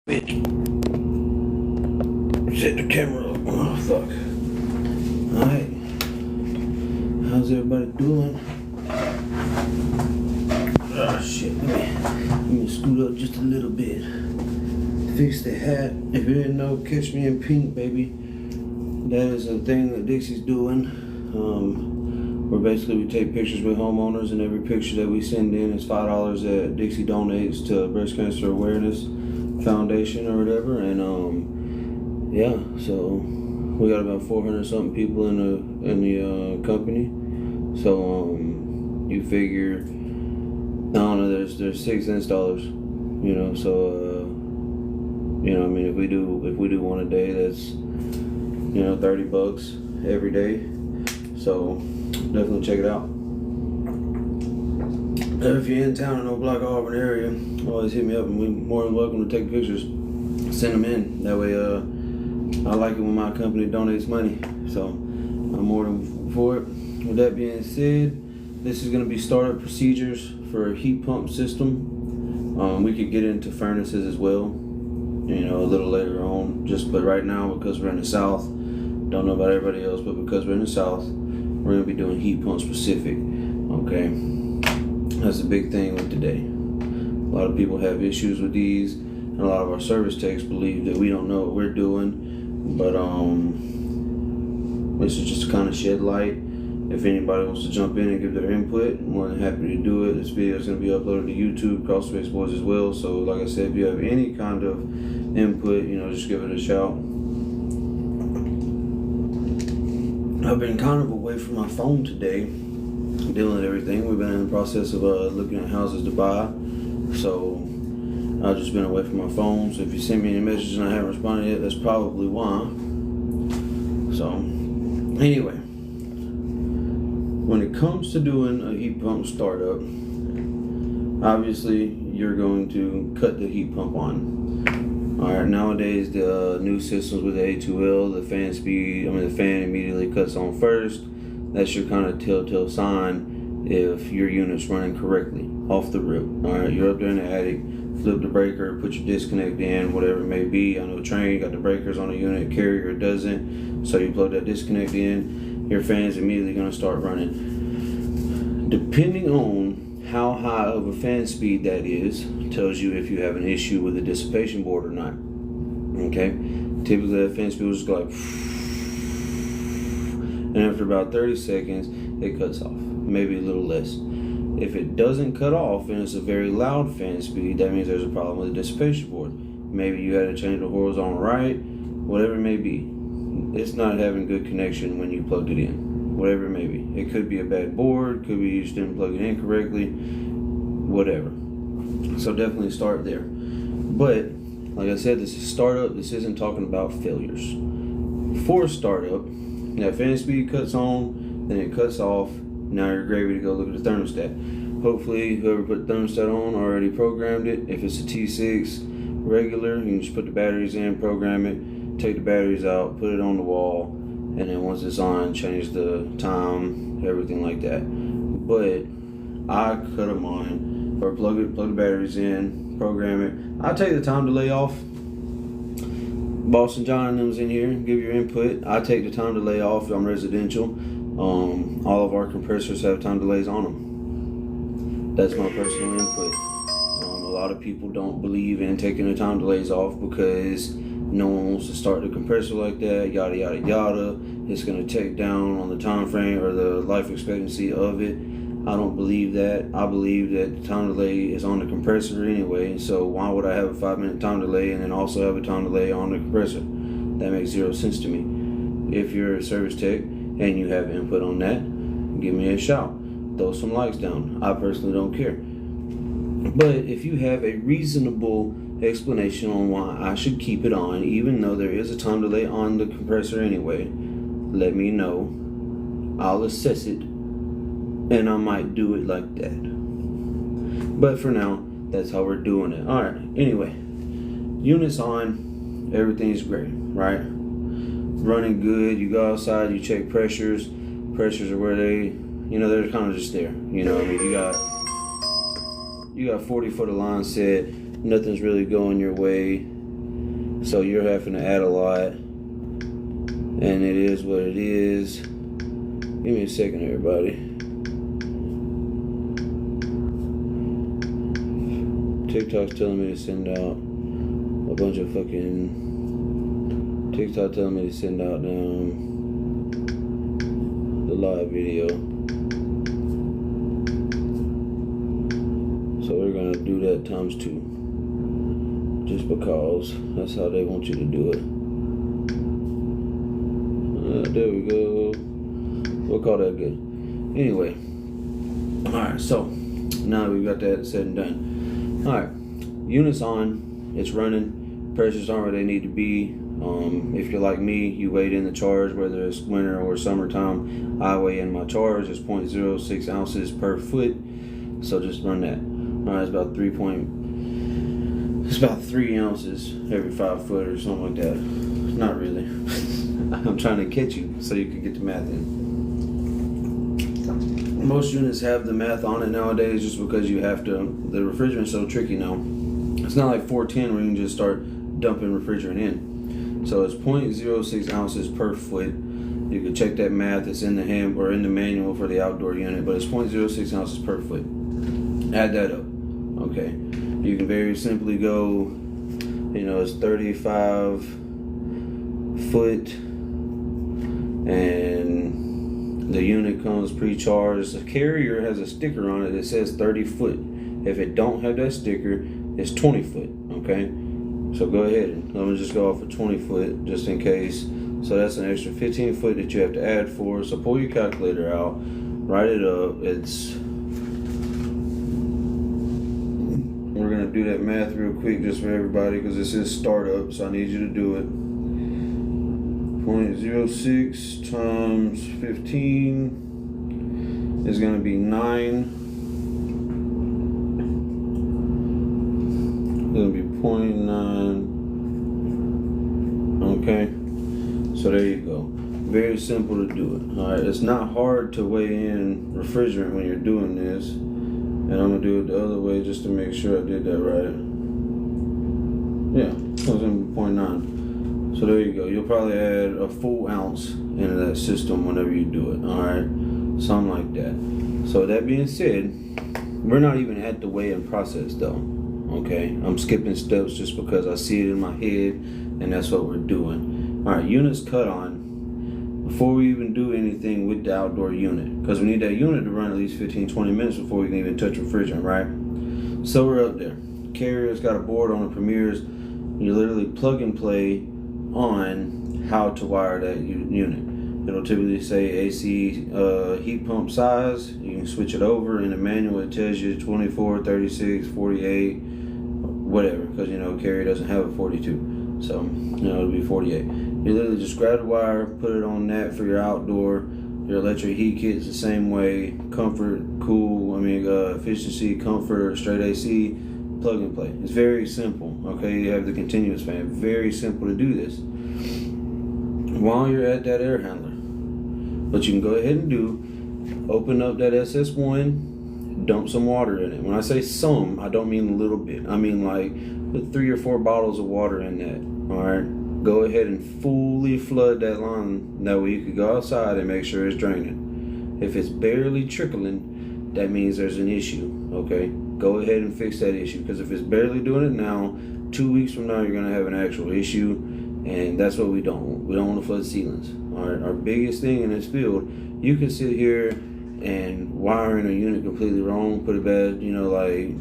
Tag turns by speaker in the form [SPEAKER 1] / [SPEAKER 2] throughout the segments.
[SPEAKER 1] Bitch. Set the camera up. Oh, fuck. Alright. How's everybody doing? Oh, shit. Let me scoot up just a little bit. Fix the hat. If you didn't know, Catch Me in Pink, baby. That is a thing that Dixie's doing. Where basically we take pictures with homeowners, and every picture that we send in is $5 that Dixie donates to Breast Cancer Awareness Foundation or whatever. And yeah, so we got about 400 something people in the company. So you figure, I don't know, there's 6 installers, you know. So I mean, if we do one a day, that's $30 every day. So definitely check it out. If you're in town in Oak Auburn area, always hit me up, and we're more than welcome to take pictures. Send them in. That way, I like it when my company donates money. So I'm more than for it. With that being said, this is going to be startup procedures for a heat pump system. We could get into furnaces as well, a little later on. But right now, because we're in the South, don't know about everybody else, but because we're in the South, we're going to be doing heat pump specific. Okay, that's a big thing with today. A lot of people have issues with these, and a lot of our service techs believe that we don't know what we're doing. But this is just to kind of shed light. If anybody wants to jump in and give their input, I'm more than happy to do it. This video is going to be uploaded to YouTube, Crossface Boys as well. So like I said, if you have any kind of input, just give it a shout. I've been kind of away from my phone today, dealing with everything. We've been in the process of looking at houses to buy, so I've just been away from my phone. So if you send me any messages and I haven't responded yet, that's probably why. So anyway, when it comes to doing a heat pump startup, obviously you're going to cut the heat pump on. Alright, nowadays the new systems with the A2L, the fan immediately cuts on first. That's your kind of telltale sign if your unit's running correctly off the rip. Alright, you're up there in the attic, flip the breaker, put your disconnect in, whatever it may be. I know Train got the breakers on the unit, Carrier doesn't. So you plug that disconnect in, your fan's immediately going to start running. Depending on how high of a fan speed that is, tells you if you have an issue with the dissipation board or not. Okay, typically that fan speed will just go like, and after about 30 seconds it cuts off, maybe a little less. If it doesn't cut off and it's a very loud fan speed, that means there's a problem with the dissipation board. Maybe you had to change the horizontal right, whatever it may be. It's not having good connection when you plugged it in, whatever it may be. It could be a bad board, could be you just didn't plug it in correctly, whatever. So definitely start there. But like I said, this is startup. This isn't talking about failures. For startup, that fan speed cuts on, then it cuts off. Now you're gravy to go look at the thermostat. Hopefully whoever put the thermostat on already programmed it. If it's a T6 regular, you can just put the batteries in, program it, take the batteries out, put it on the wall, and then once it's on, change the time, everything like that. But I cut them on, or plug the batteries in, program it. I take the time delay off. Boston John and them's in here, give your input. I take the time delay off. I'm residential. All of our compressors have time delays on them. That's my personal input. A lot of people don't believe in taking the time delays off because no one wants to start the compressor like that, yada yada yada. It's going to take down on the time frame or the life expectancy of it. I don't believe that. I believe that the time delay is on the compressor anyway, so why would I have a 5-minute time delay and then also have a time delay on the compressor? That makes zero sense to me. If you're a service tech and you have input on that, give me a shout. Throw some likes down. I personally don't care. But if you have a reasonable explanation on why I should keep it on, even though there is a time delay on the compressor anyway, let me know. I'll assess it, and I might do it like that. But for now, that's how we're doing it. Alright, anyway, units on, everything's great, right? Running good. You go outside, you check pressures. Pressures are where they're kind of just there. I mean, you got 40 foot of line set, nothing's really going your way. So you're having to add a lot, and it is what it is. Give me a second, everybody. TikTok's telling me to send out a bunch of fucking... TikTok telling me to send out the live video. So we're gonna do that times 2. Just because that's how they want you to do it. There we go. We'll call that good. Anyway. Alright, so now we've got that said and done. Alright, unit's on, it's running, pressures aren't where they need to be. If you're like me, you weigh in the charge, whether it's winter or summertime. I weigh in my charge, it's 0.06 ounces per foot, so just run that. Alright, it's about 3 ounces every 5 foot or something like that. Not really. I'm trying to catch you so you can get the math in. Most units have the math on it nowadays just because you have to. The refrigerant's so tricky now. It's not like 410 where you can just start dumping refrigerant in. So it's 0.06 ounces per foot. You can check that math. It's in the hand or in the manual for the outdoor unit, but it's 0.06 ounces per foot. Add that up. Okay. You can very simply go, it's 35 foot, and the unit comes pre-charged. The carrier has a sticker on it that says 30 foot. If it don't have that sticker, it's 20 foot, okay? So go ahead and let me just go off of 20 foot just in case. So that's an extra 15 foot that you have to add for. So pull your calculator out, write it up. We're gonna do that math real quick just for everybody because this is startup, so I need you to do it. 0.06 times 15 is gonna be 9. It's gonna be 0.9. Okay, so there you go. Very simple to do it. All right, it's not hard to weigh in refrigerant when you're doing this. And I'm gonna do it the other way just to make sure I did that right. Yeah, it was in 0.9. So there you go. You'll probably add a full ounce into that system whenever you do it. All right, something like that. So that being said, we're not even at the weigh-in process though. Okay, I'm skipping steps just because I see it in my head, and that's what we're doing. All right, units cut on. Before we even do anything with the outdoor unit, because we need that unit to run at least 15-20 minutes before we can even touch refrigerant, right? So we're up there. Carrier's got a board on the Premiers. You literally plug and play on how to wire that unit. It'll typically say AC heat pump size. You can switch it over. In the manual it tells you 24, 36, 48, whatever, because Carrier doesn't have a 42. So it'll be 48. You literally just grab the wire, put it on that for your outdoor. Your electric heat kit's the same way. Comfort, cool, efficiency, comfort, straight AC, plug and play. It's very simple, okay? You have the continuous fan. Very simple to do this while you're at that air handler. What you can go ahead and do, open up that SS1, dump some water in it. When I say some, I don't mean a little bit. I mean like put 3 or 4 bottles of water in that, all right? Go ahead and fully flood that line. That way you can go outside and make sure it's draining. If it's barely trickling, that means there's an issue, okay? Go ahead and fix that issue, because if it's barely doing it now, 2 weeks from now, you're gonna have an actual issue, and that's what we don't want. We don't want to flood ceilings, all right? Our biggest thing in this field, you can sit here and wiring a unit completely wrong, put it bad,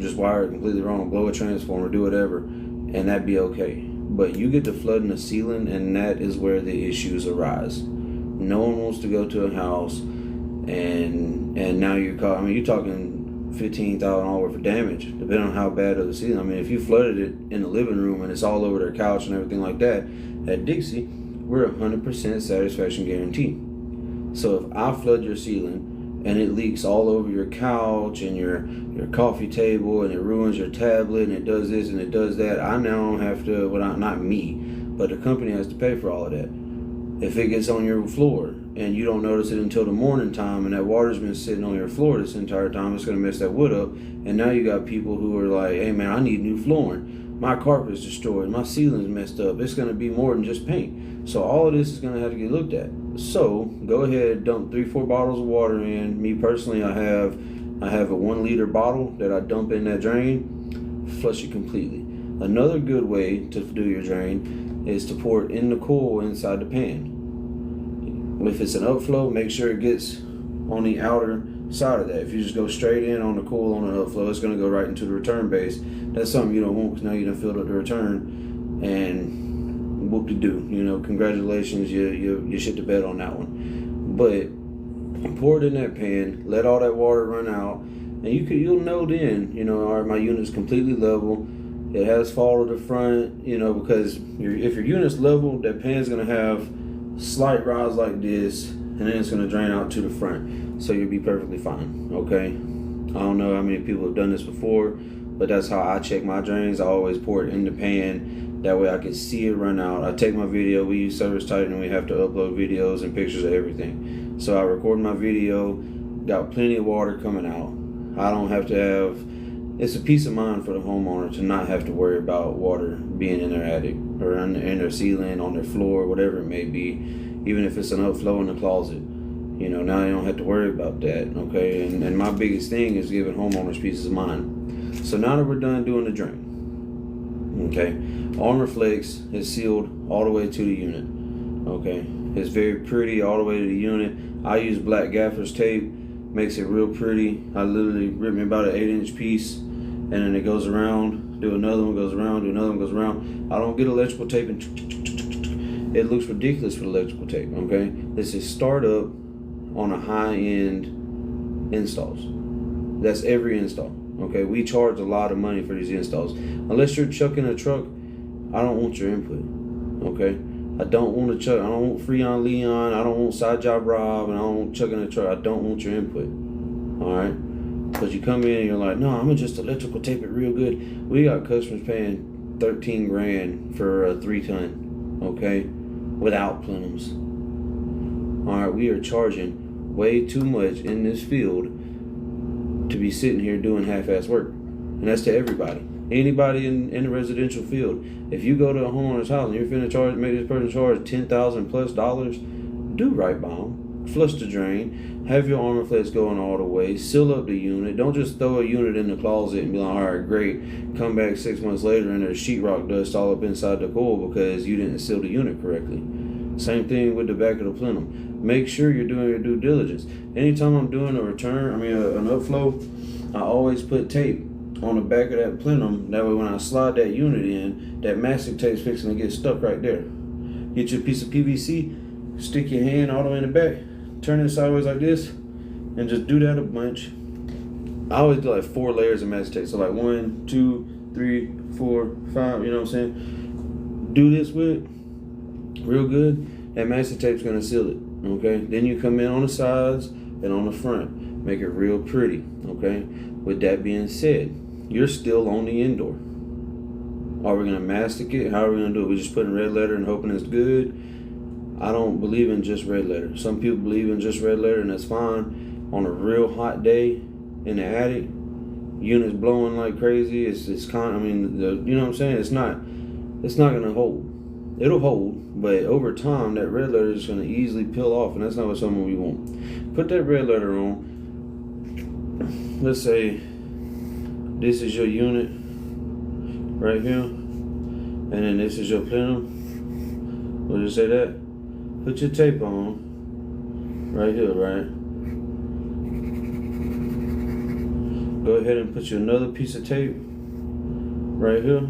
[SPEAKER 1] just wire it completely wrong, blow a transformer, do whatever, and that'd be okay. But you get to flooding the ceiling, and that is where the issues arise. No one wants to go to a house, and now you're talking $15,000 worth of damage, depending on how bad of the ceiling. If you flooded it in the living room and it's all over their couch and everything like that, at Dixie, we're 100% satisfaction guarantee. So if I flood your ceiling and it leaks all over your couch and your coffee table, and it ruins your tablet, and it does this and it does that, I now have to, not me, but the company has to pay for all of that. If it gets on your floor and you don't notice it until the morning time, and that water's been sitting on your floor this entire time, it's going to mess that wood up. And now you got people who are like, hey man, I need new flooring. my carpet's destroyed, my ceiling's messed up. It's going to be more than just paint. So all of this is going to have to get looked at. So go ahead, dump 3-4 bottles of water in. Me personally, I have a 1 liter bottle that I dump in that drain, flush it completely. Another good way to do your drain is to pour it in the coil inside the pan. If it's an upflow, make sure it gets on the outer side of that. If you just go straight in on the coil on the upflow, it's going to go right into the return base. That's something you don't want, because now you done filled up the return, and whoop-de-doo. You know, congratulations, you shit the bed on that one. But pour it in that pan, let all that water run out, and you'll know then, you know, all right, my unit's completely level. It has fall to the front, you know, because if your unit's level, that pan's going to have slight rise like this, and then it's going to drain out to the front. So you'll be perfectly fine, okay? I don't know how many people have done this before, but that's how I check my drains. I always pour it in the pan. That way I can see it run out. I take my video. We use Service Titan, and we have to upload videos and pictures of everything. So I record my video, got plenty of water coming out. I don't have to have... It's a peace of mind for the homeowner to not have to worry about water being in their attic or in their ceiling, on their floor, whatever it may be, even if it's an upflow in the closet. You know, now they don't have to worry about that, okay? And my biggest thing is giving homeowners peace of mind. So now that we're done doing the drain, okay, Armor Flex is sealed all the way to the unit, okay? It's very pretty all the way to the unit. I use black gaffer's tape, makes it real pretty. I literally rip me about an 8-inch piece, and then it goes around, do another one, goes around, do another one, goes around. I don't get electrical tape and it looks ridiculous with electrical tape, okay? This is startup on a high-end installs. That's every install, okay? We charge a lot of money for these installs. Unless you're chucking a truck, I don't want your input, okay? I don't want to chuck. I don't want Freon Leon. I don't want Side Job Rob, and I don't want chucking a truck. I don't want your input, all right? Because you come in and you're like, no, I'm gonna just electrical tape it real good. We got customers paying 13 grand for a 3-ton, okay, without plenums. All right, we are charging way too much in this field to be sitting here doing half-ass work, and that's to everybody. Anybody in the residential field, if you go to a homeowner's house and you're finna charge, make this person charge $10,000+, do right by them. Flush the drain, have your Armor Flex going all the way, seal up the unit. Don't just throw a unit in the closet and be like, all right, great. Come back 6 months later and there's sheetrock dust all up inside the coil because you didn't seal the unit correctly. Same thing with the back of the plenum. Make sure you're doing your due diligence. Anytime I'm doing a return, an upflow, I always put tape on the back of that plenum. That way when I slide that unit in, that mastic tape's fixing to get stuck right there. Get your piece of PVC, stick your hand all the way in the back, turn it sideways like this, and just do that a bunch. I always do like 4 layers of mastic tape. So like 1, 2, 3, 4, 5, you know what I'm saying? Do this with real good. That mastic tape's gonna seal it, okay? Then you come in on the sides and on the front. Make it real pretty, okay? With that being said, you're still on the indoor. Are we gonna mastic it? How are we gonna do it? We just putting red letter and hoping it's good? I don't believe in just red letter. Some people believe in just red letter, and that's fine. On a real hot day in the attic, units blowing like crazy. You know what I'm saying? It's not gonna hold. It'll hold, but over time, that red letter is gonna easily peel off, and that's not what someone we want. Put that red letter on. Let's say this is your unit right here, and then this is your plenum. We'll just say that. Put your tape on right here, right? Go ahead and put you another piece of tape right here.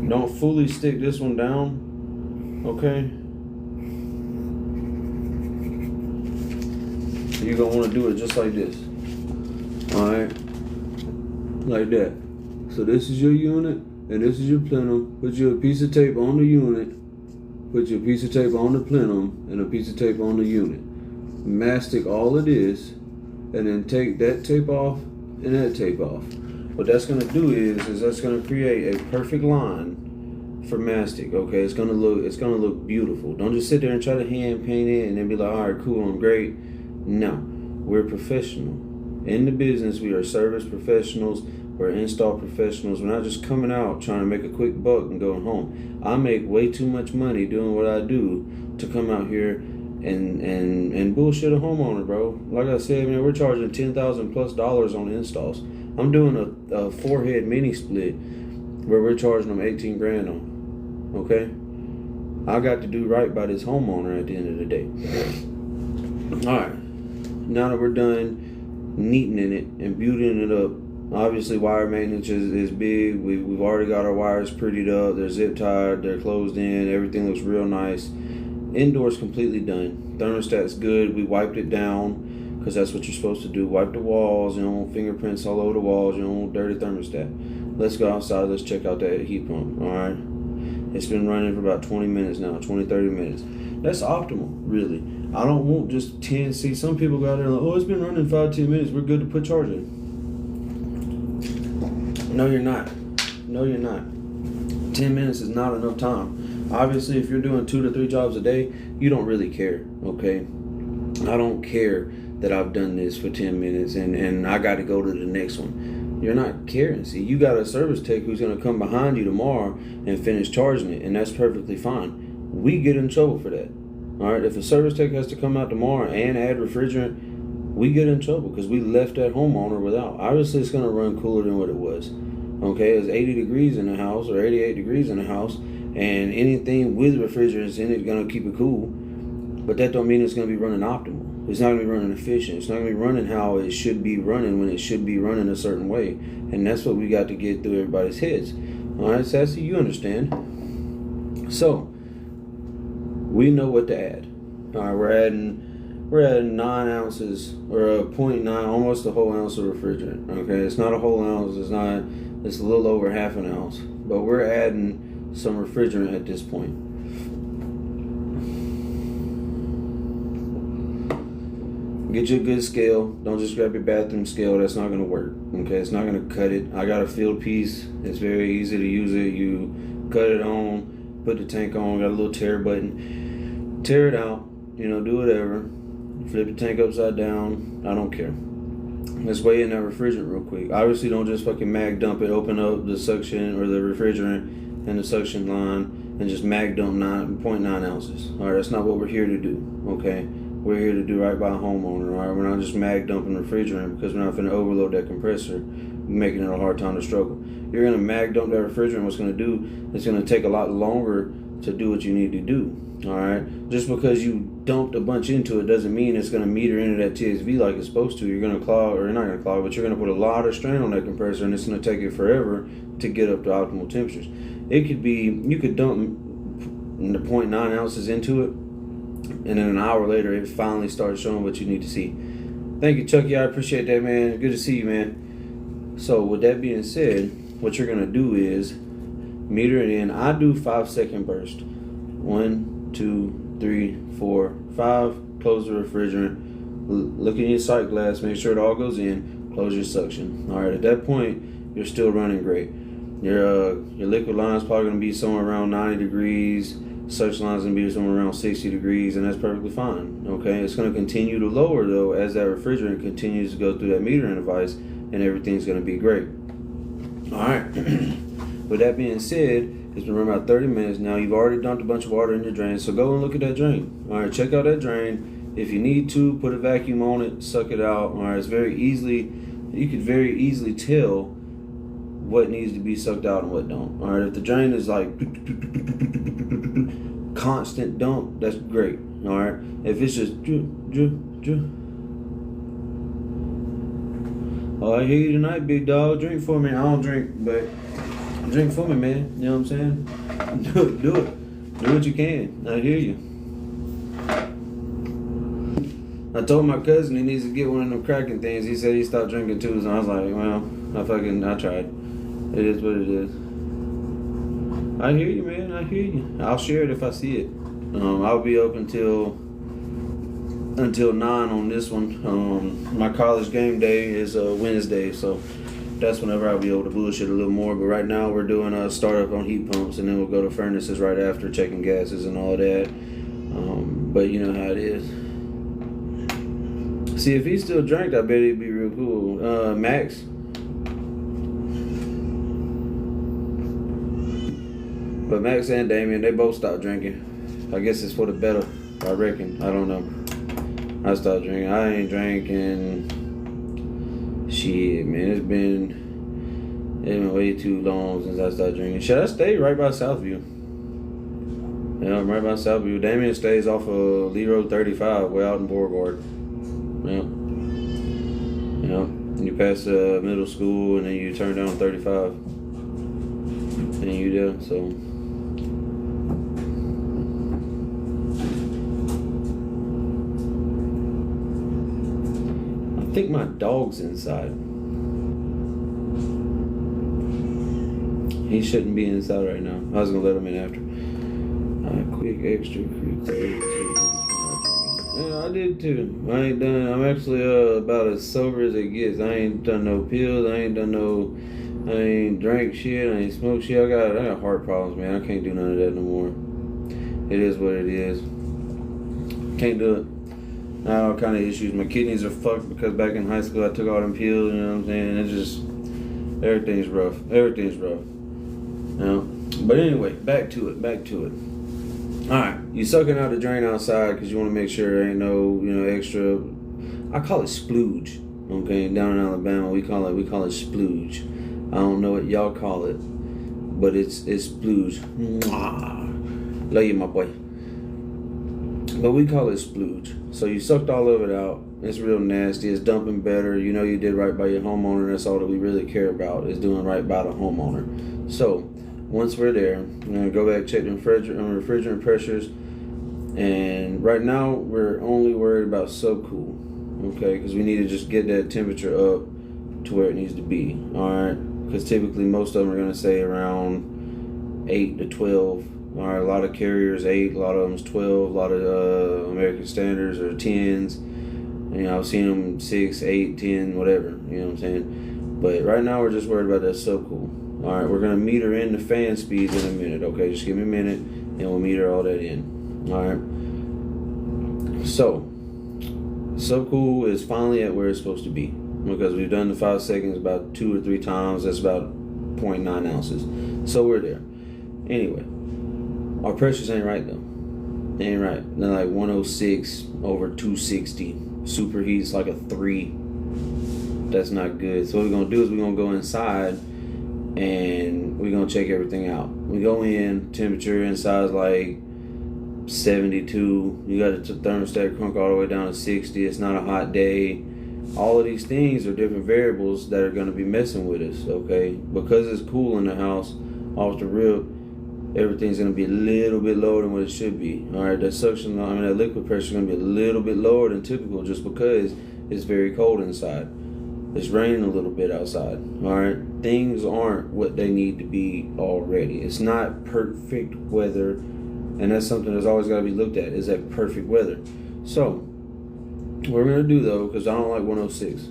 [SPEAKER 1] Don't fully stick this one down, okay? You're gonna want to do it just like this, all right? Like that. So this is your unit, and this is your plenum. Put your piece of tape on the unit, put your piece of tape on the plenum, and a piece of tape on the unit. Mastic all of this, and then take that tape off and that tape off. What that's gonna do is that's gonna create a perfect line for mastic. Okay, it's gonna look beautiful. Don't just sit there and try to hand paint it and then be like, all right, cool, I'm great. No, we're professional. In the business, we are service professionals. We're install professionals. We're not just coming out trying to make a quick buck and going home. I make way too much money doing what I do to come out here and bullshit a homeowner, bro. Like I said, man, we're charging $10,000+ on installs. I'm doing a 4-head mini split where we're charging them 18 grand on. Okay? I got to do right by this homeowner at the end of the day. Alright. Now that we're done neatening it and beautying it up, obviously wire maintenance is big. We've already got our wires prettied up. They're zip tied. They're closed in. Everything looks real nice. Indoors completely done. Thermostat's good. We wiped it down because that's what you're supposed to do. Wipe the walls. You don't want fingerprints all over the walls. You don't want dirty thermostat. Let's go outside. Let's check out that heat pump. All right. It's been running for about 20 minutes now. 20, 30 minutes. That's optimal, really. I don't want just 10. See, some people go out there like, oh, it's been running 5, 10 minutes. We're good to put charge in. No, you're not. No, you're not. 10 minutes is not enough time. Obviously, if you're doing 2 to 3 jobs a day, you don't really care, okay? I don't care that I've done this for 10 minutes and I got to go to the next one. You're not caring. See, you got a service tech who's going to come behind you tomorrow and finish charging it, and that's perfectly fine. We get in trouble for that, all right? If a service tech has to come out tomorrow and add refrigerant, we get in trouble because we left that homeowner without. Obviously, it's going to run cooler than what it was, okay? It's 80 degrees in the house or 88 degrees in the house, and anything with refrigerants in it is going to keep it cool, but that don't mean it's going to be running optimal. It's not going to be running efficient. It's not going to be running how it should be running when it should be running a certain way, and that's what we got to get through everybody's heads. All right, Sassy, you understand. So, we know what to add. All right, we're adding 9 ounces or a 0.9, almost a whole ounce of refrigerant. Okay, it's not a whole ounce. It's a little over half an ounce, but we're adding some refrigerant at this point. Get you a good scale. Don't just grab your bathroom scale. That's not going to work. Okay, it's not going to cut it. I got a field piece. It's very easy to use it. You cut it on, put the tank on, got a little tear button. Tear it out, do whatever. Flip the tank upside down. I don't care. Let's weigh in that refrigerant real quick. Obviously, don't just fucking mag dump it. Open up the suction or the refrigerant and the suction line and just mag dump 0.9 ounces. All right, that's not what we're here to do. Okay. We're here to do right by a homeowner, all right? We're not just mag dumping refrigerant because we're not going to overload that compressor, making it a hard time to struggle. You're going to mag dump that refrigerant. What's going to do, it's going to take a lot longer to do what you need to do, all right? Just because you dumped a bunch into it doesn't mean it's going to meter into that TXV like it's supposed to. You're going to clog, or you're not going to clog, but you're going to put a lot of strain on that compressor, and it's going to take it forever to get up to optimal temperatures. It could be, you could dump the 0.9 ounces into it, and then an hour later, it finally starts showing what you need to see. Thank you, Chucky. I appreciate that, man. Good to see you, man. So, with that being said, what you're going to do is meter it in. I do 5-second burst. 1, 2, 3, 4, 5. Close the refrigerant. Look in your sight glass. Make sure it all goes in. Close your suction. All right, at that point, you're still running great. Your liquid line is probably going to be somewhere around 90 degrees. Suction line's going to be somewhere around 60 degrees, and that's perfectly fine. Okay, it's going to continue to lower, though, as that refrigerant continues to go through that metering device, and everything's going to be great. All right. With that being said, it's been running about 30 minutes now. You've already dumped a bunch of water in your drain, so go and look at that drain. All right, check out that drain. If you need to, put a vacuum on it, suck it out. All right, you could very easily tell what needs to be sucked out and what don't. All right, if the drain is like constant dump, that's great. All right, if it's just oh, I hear you tonight, big dog. Drink for me. I don't drink, but drink for me, man. You know what I'm saying? Do it. Do what you can. I hear you. I told my cousin he needs to get one of them cracking things. He said he stopped drinking too, so I was like, well, I tried. It is what it is. I hear you, man. I hear you. I'll share it if I see it. I'll be open until 9 on this one. My college game day is Wednesday, so that's whenever I'll be able to bullshit a little more. But right now we're doing a startup on heat pumps, and then we'll go to furnaces right after, checking gases and all that. But you know how it is. See, if he still drank, I bet he'd be real cool. Max, But Max and Damien, they both stopped drinking. I guess it's for the better. I reckon. I don't know. I stopped drinking. I ain't drinking. Shit, man. It's been way too long since I started drinking. Should I stay right by Southview? Yeah, I'm right by Southview. Damien stays off of Lee Road 35, way out in Beauregard. Yeah. You pass the middle school and then you turn down 35. And you there, so. I think my dog's inside. He shouldn't be inside right now. I was gonna let him in after. Quick extra. Yeah, I did too. I'm actually about as sober as it gets. I ain't done no pills. I ain't drank shit. I ain't smoked shit. I got heart problems, man. I can't do none of that no more. It is what it is. Can't do it. I have all kind of issues. My kidneys are fucked because back in high school I took all them pills. You know what I'm saying? It's just everything's rough. Everything's rough. You know? But anyway, back to it. Alright, you sucking out the drain outside because you want to make sure there ain't no, extra. I call it splooge. Okay, down in Alabama we call it splooge. I don't know what y'all call it, but it's splooge. Mwah. Love you, my boy. But we call it splooge. So you sucked all of it out. It's real nasty. It's dumping better. You know you did right by your homeowner. That's all that we really care about, is doing right by the homeowner. So once we're there, we're going to go back, check the refrigerant pressures. And right now, we're only worried about subcool, okay? Because we need to just get that temperature up to where it needs to be, all right? Because typically, most of them are going to say around 8 to 12. All right, a lot of carriers 8, a lot of them's 12, a lot of American Standards are 10s. I've seen them 6, 8, 10, whatever, you know what I'm saying? But right now, we're just worried about that subcool. All right, we're going to meter in the fan speeds in a minute, okay? Just give me a minute, and we'll meter all that in, all right? So, subcool is finally at where it's supposed to be, because we've done the 5 seconds about 2 or 3 times. That's about 0.9 ounces. So, we're there. Anyway, our pressures ain't right, though. They ain't right. They're like 106 over 260. Superheat's like a 3. That's not good. So, what we're going to do is we're going to go inside, and we're gonna check everything out. We go in, temperature inside is like 72. You got the thermostat crank all the way down to 60. It's not a hot day. All of these things are different variables that are gonna be messing with us, okay? Because it's cool in the house, off the rip, everything's gonna be a little bit lower than what it should be. All right, that liquid pressure is gonna be a little bit lower than typical just because it's very cold inside. It's raining a little bit outside, all right? Things aren't what they need to be already. It's not perfect weather, and that's something that's always got to be looked at, is that perfect weather. So, what we're going to do, though, because I don't like 106,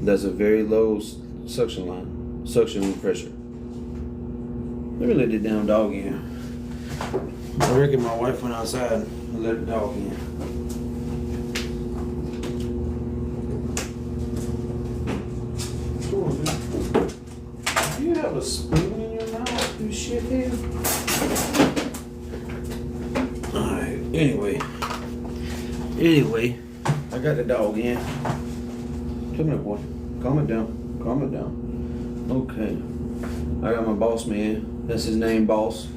[SPEAKER 1] that's a very low suction pressure. Let me let the damn dog in. I reckon my wife went outside and let the dog in. Do you have a spoon in your mouth, you shithead? Alright, anyway, I got the dog in. Come here, boy. Calm it down. Okay. I got my boss man. That's his name, Boss.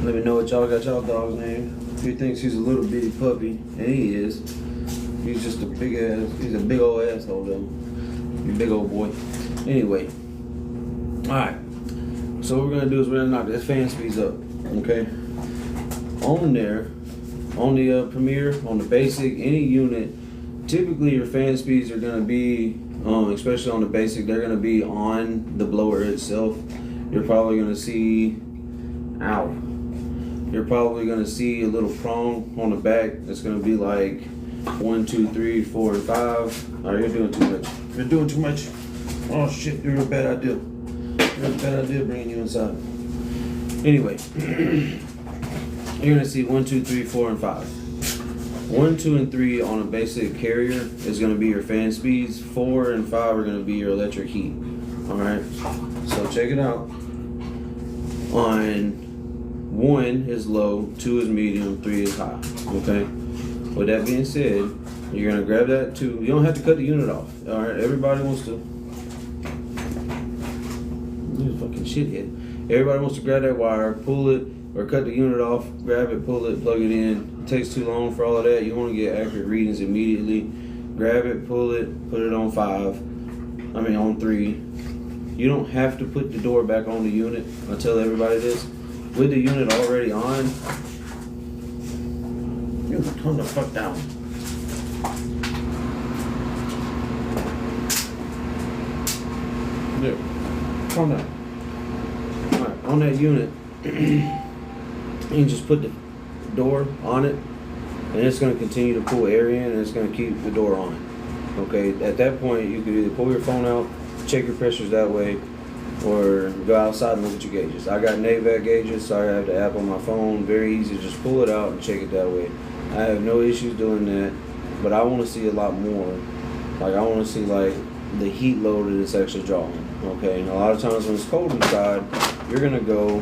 [SPEAKER 1] Let me know what y'all got y'all dog's name. If he thinks he's a little bitty puppy, and he is. He's just he's a big old asshole though. You big old boy. Anyway. Alright. So what we're gonna do is we're gonna knock that fan speeds up. Okay? On there, on the Premier, on the basic, any unit, typically your fan speeds are gonna be, especially on the basic, they're gonna be on the blower itself. You're probably gonna see, you're probably gonna see a little prong on the back that's gonna be like 1, 2, 3, 4, and 5. Alright, you're doing too much. Oh shit, you're a bad idea. Bringing you inside. Anyway, you're gonna see 1, 2, 3, 4, and 5. 1, 2, and 3 on a basic carrier is gonna be your fan speeds. 4 and 5 are gonna be your electric heat. Alright, so check it out. On 1 is low, 2 is medium, 3 is high. Okay. With that being said, you're gonna grab that 2. You don't have to cut the unit off. All right. Everybody wants to. You're a fucking shithead. Everybody wants to grab that wire, pull it, or cut the unit off, grab it, pull it, plug it in. It takes too long for all of that. You want to get accurate readings immediately. Grab it, pull it, put it on 3. You don't have to put the door back on the unit. I tell everybody this. With the unit already on, you can turn the fuck down. There. Calm down. Alright, on that unit, you can just put the door on it, and it's going to continue to pull air in, and it's going to keep the door on. Okay, at that point, you can either pull your phone out, check your pressures that way, or go outside and look at your gauges. I got NAVAC gauges, so I have the app on my phone. Very easy to just pull it out and check it that way. I have no issues doing that, but I want to see a lot more. Like, I want to see, like, the heat load that it's actually drawing. Okay, and a lot of times when it's cold inside, you're going to go,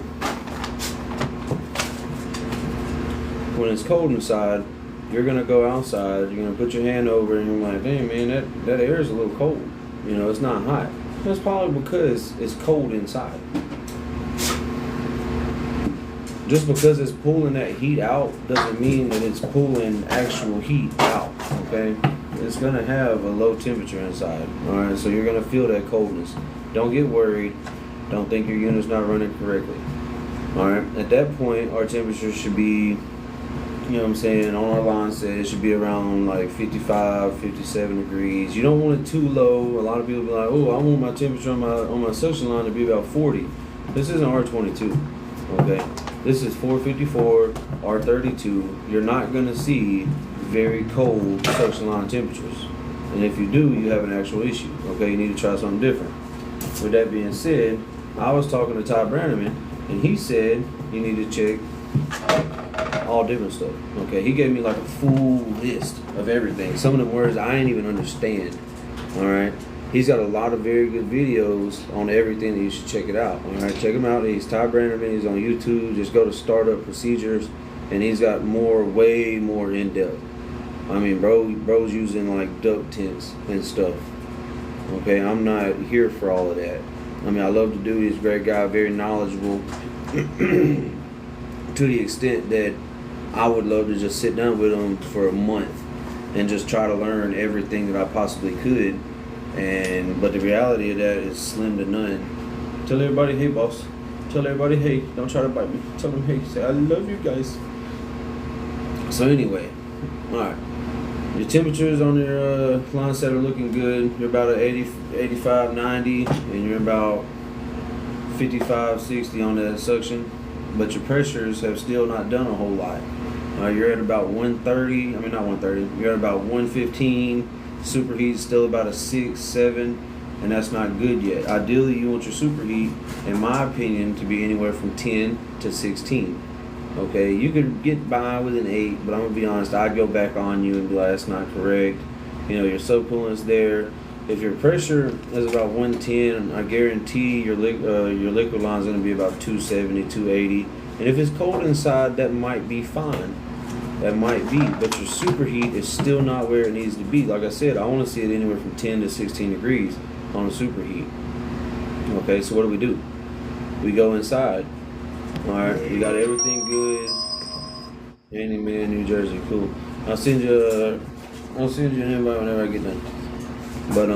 [SPEAKER 1] when it's cold inside, you're going to go outside, you're going to put your hand over it, and you're like, damn, man, that air is a little cold. You know, it's not hot. That's probably because it's cold inside. Just because it's pulling that heat out doesn't mean that it's pulling actual heat out, okay? It's going to have a low temperature inside, all right? So you're going to feel that coldness. Don't get worried. Don't think your unit's not running correctly, all right? At that point, our temperature should be, you know what I'm saying, on our line set, it should be around like 55, 57 degrees. You don't want it too low. A lot of people be like, oh, I want my temperature on my suction line to be about 40. This isn't R22, okay? This is 454, R32. You're not gonna see very cold suction line temperatures. And if you do, you have an actual issue, okay? You need to try something different. With that being said, I was talking to Todd Brannaman, and he said you need to check all different stuff. Okay, he gave me like a full list of everything. Some of the words I ain't even understand. All right, he's got a lot of very good videos on everything that you should check it out. All right, check him out. He's Todd Brannaman. He's on YouTube. Just go to Startup Procedures, and he's got way more in depth. I mean, bro's using like duct tints and stuff. Okay, I'm not here for all of that. I mean, I love the dude. He's a great guy, very knowledgeable. To the extent that I would love to just sit down with him for a month and just try to learn everything that I possibly could. But the reality of that is slim to none. Tell everybody, hey boss. Tell everybody, hey, don't try to bite me. Tell them, hey, say I love you guys. So anyway, all right. Your temperatures on your line set are looking good. You're about at 80, 85, 90, and you're about 55, 60 on that suction. But your pressures have still not done a whole lot. You're at about 130, I mean not 130, you're at about 115, superheat still about a 6, 7, and that's not good yet. Ideally you want your superheat, in my opinion, to be anywhere from 10 to 16. Okay, you could get by with an 8, but I'm going to be honest, I'd go back on you and be like, that's not correct. You know, your subcoolant's there. If your pressure is about 110, I guarantee your liquid line is going to be about 270, 280. And if it's cold inside, that might be fine. That might be. But your superheat is still not where it needs to be. Like I said, I want to see it anywhere from 10 to 16 degrees on a superheat. Okay, so what do? We go inside. All right, we got everything good. Handyman, New Jersey, cool. I'll send you an invite whenever I get done. But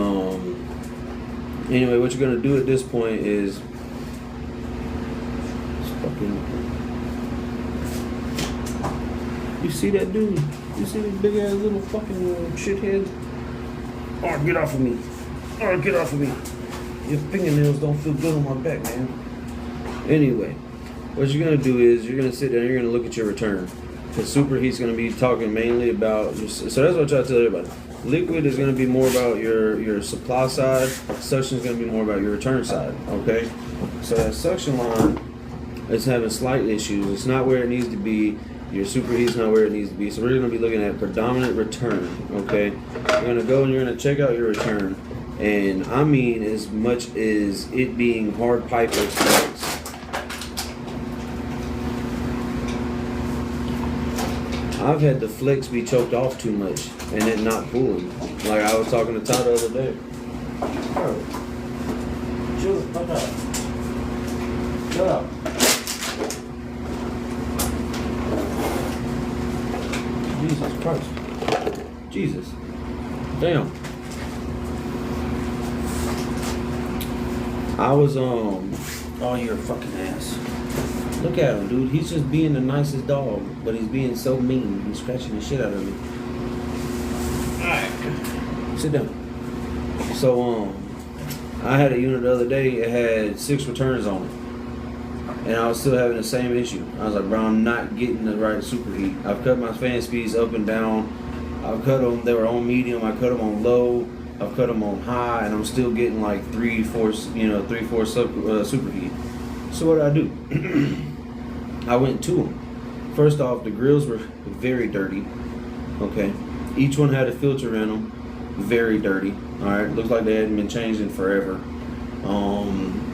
[SPEAKER 1] anyway, what you're gonna do at this point is you see that dude? You see this big ass little fucking shithead? Oh, get off of me! Oh, get off of me! Your fingernails don't feel good on my back, man. Anyway, what you're gonna do is you're gonna sit down. You're gonna look at your return. Because superheat's gonna be talking mainly about. So that's what I try to tell everybody. Liquid is going to be more about your supply side. Suction is going to be more about your return side. Okay, so that suction line is having slight issues. It's not where it needs to be. Your superheat's not where it needs to be. So we're going to be looking at predominant return. Okay, you're going to go and you're going to check out your return, and I mean as much as it being hard pipe exposed. I've had the flex be choked off too much and it not pulling. Like I was talking to Ty the other day. Bro, chill the fuck out. Shut up. Jesus Christ. Jesus. Damn. I was oh, you're a fucking ass. Look at him, dude. He's just being the nicest dog, but he's being so mean. He's scratching the shit out of me. Alright. Sit down. So, I had a unit the other day. It had 6 returns on it. And I was still having the same issue. I was like, bro, I'm not getting the right superheat. I've cut my fan speeds up and down. I've cut them. They were on medium. I cut them on low. I've cut them on high. And I'm still getting like 3-4 superheat. So what did I do? I went to them. First off, the grills were very dirty. Okay. Each one had a filter in them. Very dirty. Alright. Looks like they hadn't been changed in forever.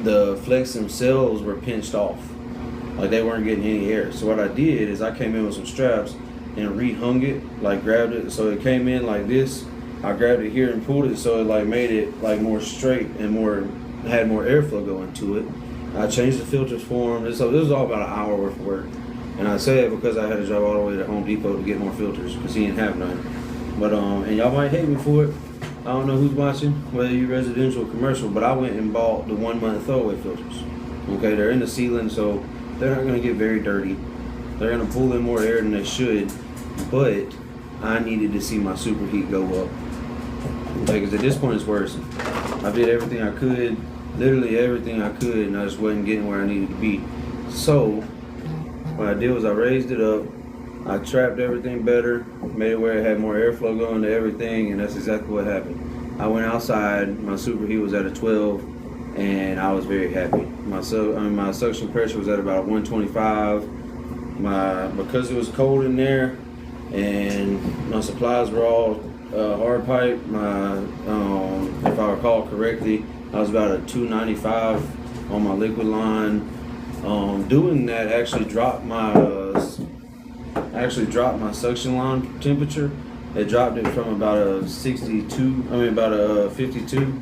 [SPEAKER 1] The flex themselves were pinched off. Like they weren't getting any air. So what I did is I came in with some straps and rehung it. Like grabbed it. So it came in like this. I grabbed it here and pulled it so it like made it like more straight and had more airflow going to it. I changed the filters for them. So this was all about an hour worth of work. And I say it because I had to drive all the way to Home Depot to get more filters because he didn't have none. But and y'all might hate me for it. I don't know who's watching, whether you residential or commercial, but I went and bought the 1-month throwaway filters. Okay, they're in the ceiling, so they're not gonna get very dirty. They're gonna pull in more air than they should, but I needed to see my superheat go up. Okay, because at this point it's worse. I did everything I could, literally everything I could, and I just wasn't getting where I needed to be. So what I did was I raised it up, I trapped everything better, made it where it had more airflow going to everything, and that's exactly what happened. I went outside, my superheat was at a 12, and I was very happy. My suction pressure was at about 125. Because it was cold in there, and my supplies were all hard pipe. If I recall correctly, I was about a 295 on my liquid line. Doing that actually dropped my suction line temperature. It dropped it from about a 52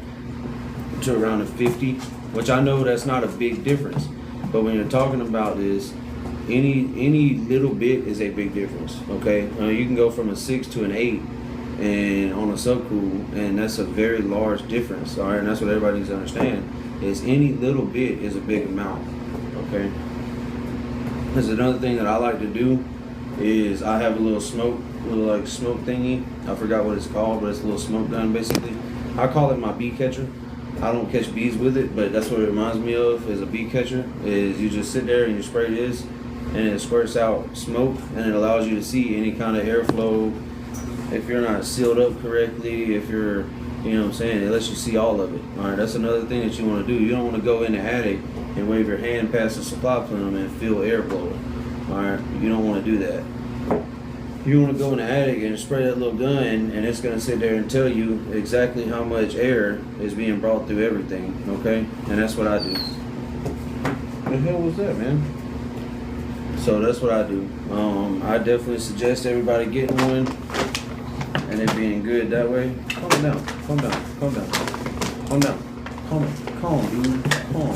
[SPEAKER 1] to around a 50, which I know that's not a big difference. But when you're talking about this, any little bit is a big difference. Okay, you can go from a 6 to an 8, and on a subcool, and that's a very large difference. All right, and that's what everybody needs to understand: is any little bit is a big amount. Okay. There's another thing that I like to do is I have a little smoke thingy. I forgot what it's called, but it's a little smoke gun basically. I call it my bee catcher. I don't catch bees with it, but that's what it reminds me of is a bee catcher. Is you just sit there and you spray this, and it squirts out smoke, and it allows you to see any kind of airflow. If you're not sealed up correctly, if you're, you know what I'm saying, it lets you see all of it. All right, that's another thing that you want to do. You don't want to go in the attic and wave your hand past the supply plume and feel air blowing. All right, you don't want to do that. You want to go in the attic and spray that little gun, and it's going to sit there and tell you exactly how much air is being brought through everything, okay? And that's what I do. What the hell was that, man? So that's what I do. I definitely suggest everybody getting one and it being good that way. Calm down, calm down, calm down, calm down, calm, dude, calm.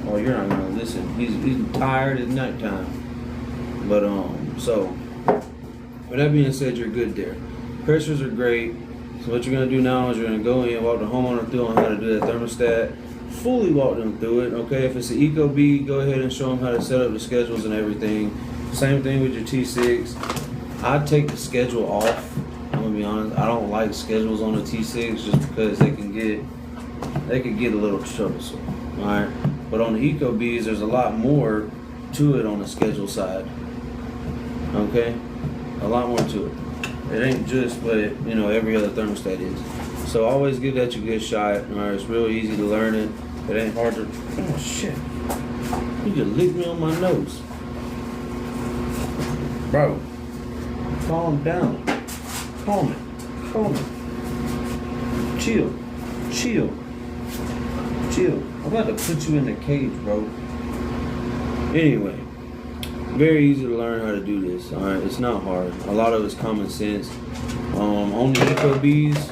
[SPEAKER 1] Oh, you're not going to listen. He's tired, it's nighttime. But, so... with that being said, you're good there. Pressures are great. So what you're going to do now is you're going to go in and walk the homeowner through on how to do that thermostat. Fully walk them through it, okay? If it's an Ecobee, go ahead and show them how to set up the schedules and everything. Same thing with your T6. I'd take the schedule off. I'm going to be honest. I don't like schedules on the T6 just because they can get a little troublesome, all right? But on the Ecobees, there's a lot more to it on the schedule side, okay? A lot more to it. It ain't just what, you know, every other thermostat is. So always give that your good shot. All right, it's real easy to learn it. It ain't hard to. Oh shit! You just licked me on my nose, bro. Calm down. Calm it. Chill. I'm about to put you in the cage, bro. Anyway, Very easy to learn how to do this. All right, it's not hard. A lot of it's common sense. On the EcoBees,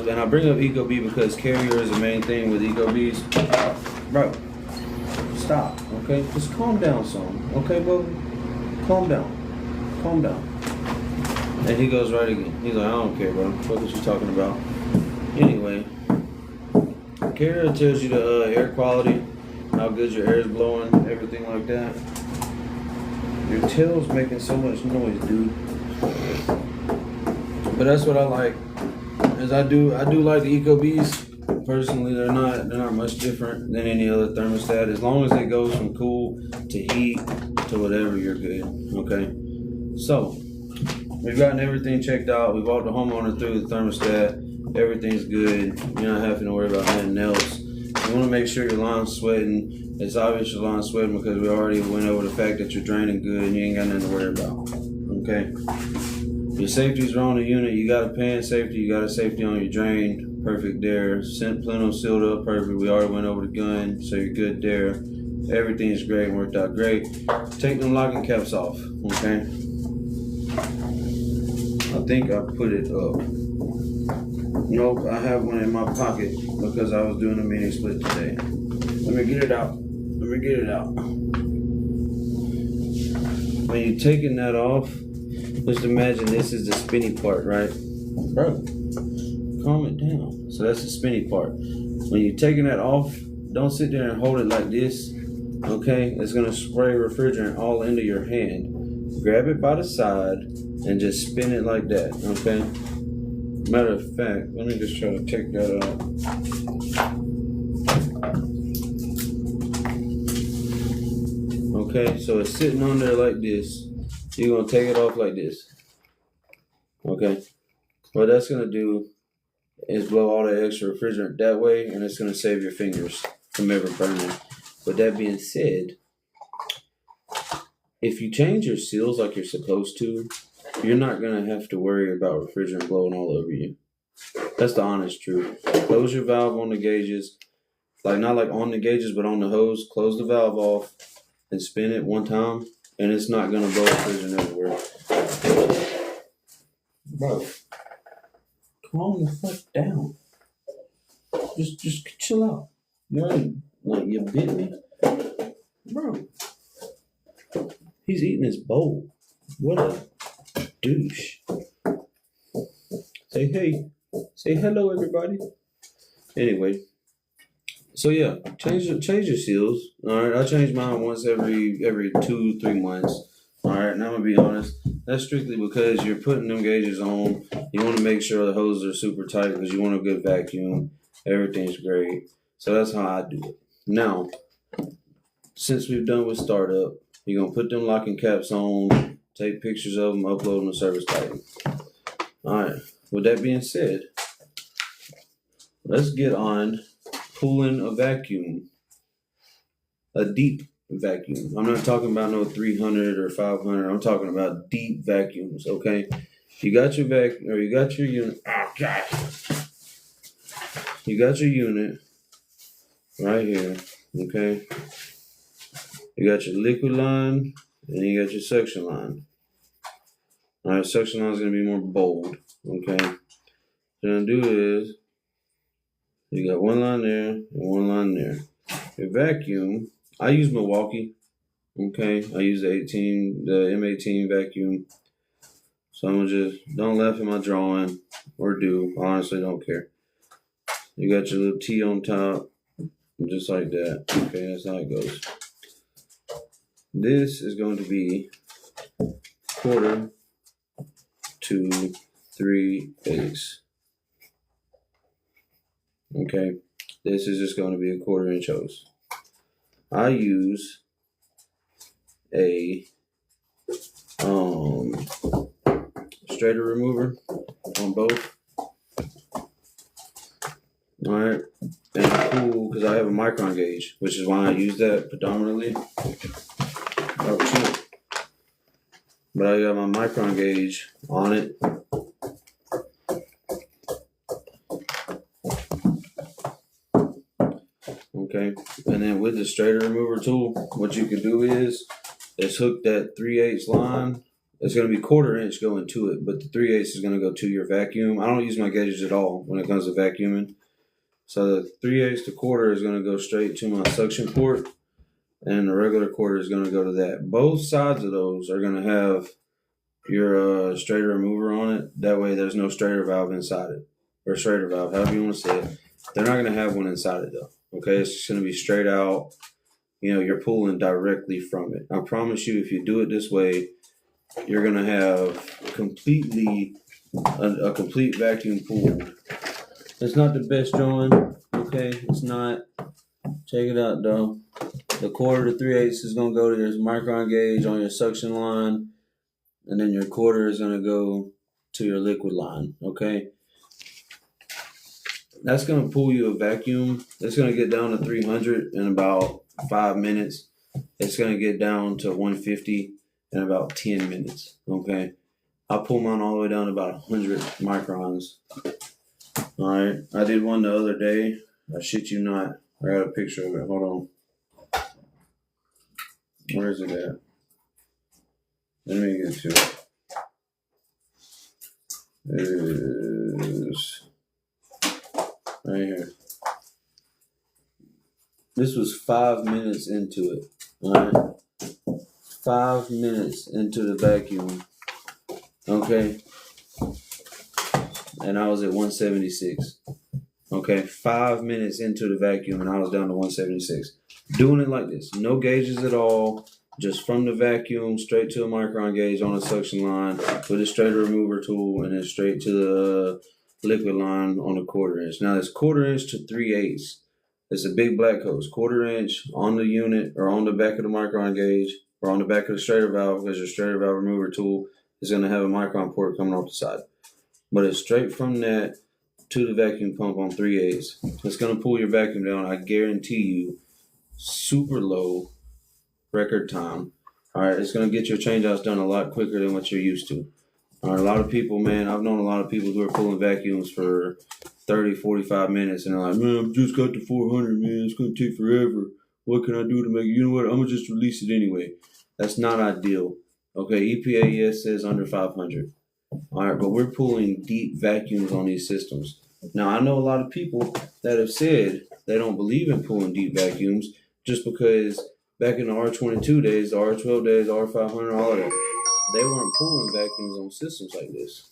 [SPEAKER 1] and I bring up EcoBee because carrier is the main thing with EcoBees. Bro, stop. Okay, just calm down, some. Okay, bro, calm down, calm down. And he goes right again. He's like, I don't care, bro. What was you talking about? Anyway, carrier tells you the air quality, how good your air is blowing, everything like that. Your tail's making so much noise, dude. But that's what I like. Is I do like the EcoBees. Personally, they're not much different than any other thermostat. As long as it goes from cool to heat to whatever, you're good. Okay. So we've gotten everything checked out. We walked the homeowner through the thermostat. Everything's good. You're not having to worry about nothing else. You want to make sure your line's sweating. It's obvious your line's sweating because we already went over the fact that you're draining good and you ain't got nothing to worry about. Okay? Your safety's on the unit. You got a pan safety. You got a safety on your drain. Perfect there. Plenum sealed up. Perfect. We already went over the gun, so you're good there. Everything's great. Worked out great. Take them locking caps off. Okay? I think I put it up. Nope, I have one in my pocket because I was doing a mini split today. Let me get it out. When you're taking that off, just imagine this is the spinny part, right? Bro, calm it down. So that's the spinny part. When you're taking that off, don't sit there and hold it like this, okay? It's gonna spray refrigerant all into your hand. Grab it by the side and just spin it like that, okay? Matter of fact, let me just try to take that out. Okay, so it's sitting on there like this. You're gonna take it off like this. Okay? What that's gonna do is blow all the extra refrigerant that way, and it's gonna save your fingers from ever burning. With that being said, if you change your seals like you're supposed to, you're not gonna have to worry about refrigerant blowing all over you. That's the honest truth. Close your valve on the gauges, like not like on the gauges, but on the hose. Close the valve off and spin it one time, and it's not gonna blow refrigerant everywhere. Bro, calm the fuck down. Just chill out. You know, like you bit me, bro. He's eating his bowl. What a douche. Say hey. Say hello, everybody. Anyway, so yeah, change your seals. All right, I change mine once every 2-3 months. All right, and I'm gonna be honest. That's strictly because you're putting them gauges on. You want to make sure the hoses are super tight because you want a good vacuum. Everything's great. So that's how I do it. Now, since we've done with startup, you're gonna put them locking caps on. Take pictures of them, upload them to Service Titan. All right. With that being said, let's get on pulling a vacuum, a deep vacuum. I'm not talking about no 300 or 500. I'm talking about deep vacuums. Okay, you got your vacuum, or you got your unit. Oh God, you got your unit right here. Okay, you got your liquid line and you got your suction line. All right, suction line is gonna be more bold. Okay, what you're gonna do is you got one line there and one line there. Your vacuum, I use Milwaukee. Okay, I use the M18 vacuum. So I'm gonna just, don't laugh at my drawing, or do. I honestly don't care. You got your little T on top, just like that. Okay, that's how it goes. This is going to be 1/4 to 3/8. Okay, this is just going to be a 1/4 inch hose. I use a straighter remover on both. All right, and it's cool because I have a micron gauge, which is why I use that predominantly. Oh shit! But I got my micron gauge on it. Okay, and then with the straighter remover tool, what you can do is It's hooked at 3/8 line. It's going to be 1/4 inch going to it, but the 3/8 is going to go to your vacuum. I don't use my gauges at all when it comes to vacuuming. So the 3/8 to 1/4 is going to go straight to my suction port, and the regular 1/4 is going to go to that. Both sides of those are going to have your strainer remover on it. That way there's no strainer valve inside it, or strainer valve, however you want to say it. They're not going to have one inside it though. Okay, it's just going to be straight out. You know, you're pulling directly from it. I promise you, if you do it this way, you're going to have a complete vacuum pull. It's not the best drawing, okay? It's not. Check it out, though. The 1/4 to 3/8 is going to go to your micron gauge on your suction line, and then your 1/4 is going to go to your liquid line, okay? That's going to pull you a vacuum. It's going to get down to 300 in about 5 minutes. It's going to get down to 150 in about 10 minutes, okay? I'll pull mine all the way down to about 100 microns. All right, I did one the other day. I shit you not. I got a picture of it. Hold on. Where is it at? Let me get to it. It is right here. This was 5 minutes into it. All right, 5 minutes into the vacuum. Okay, and I was at 176. Okay, 5 minutes into the vacuum and I was down to 176. Doing it like this, no gauges at all, just from the vacuum straight to a micron gauge on a suction line with a strainer remover tool, and then straight to the liquid line on a 1/4 inch. Now it's 1/4 inch to 3/8. It's a big black hose, 1/4 inch on the unit or on the back of the micron gauge or on the back of the strainer valve, because your strainer valve remover tool is going to have a micron port coming off the side. But it's straight from that to the vacuum pump on 3/8. It's going to pull your vacuum down, I guarantee you, super low record time. All right, it's going to get your changeouts done a lot quicker than what you're used to. All right, a lot of people, man, I've known a lot of people who are pulling vacuums for 30, 45 minutes, and they're like, man, I've just got to 400, man. It's going to take forever. What can I do to make it? You know what? I'm going to just release it anyway. That's not ideal. Okay, EPA says under 500. All right, but we're pulling deep vacuums on these systems. Now, I know a lot of people that have said they don't believe in pulling deep vacuums just because back in the R22 days, the R12 days, R500, all of that, they weren't pulling vacuums on systems like this.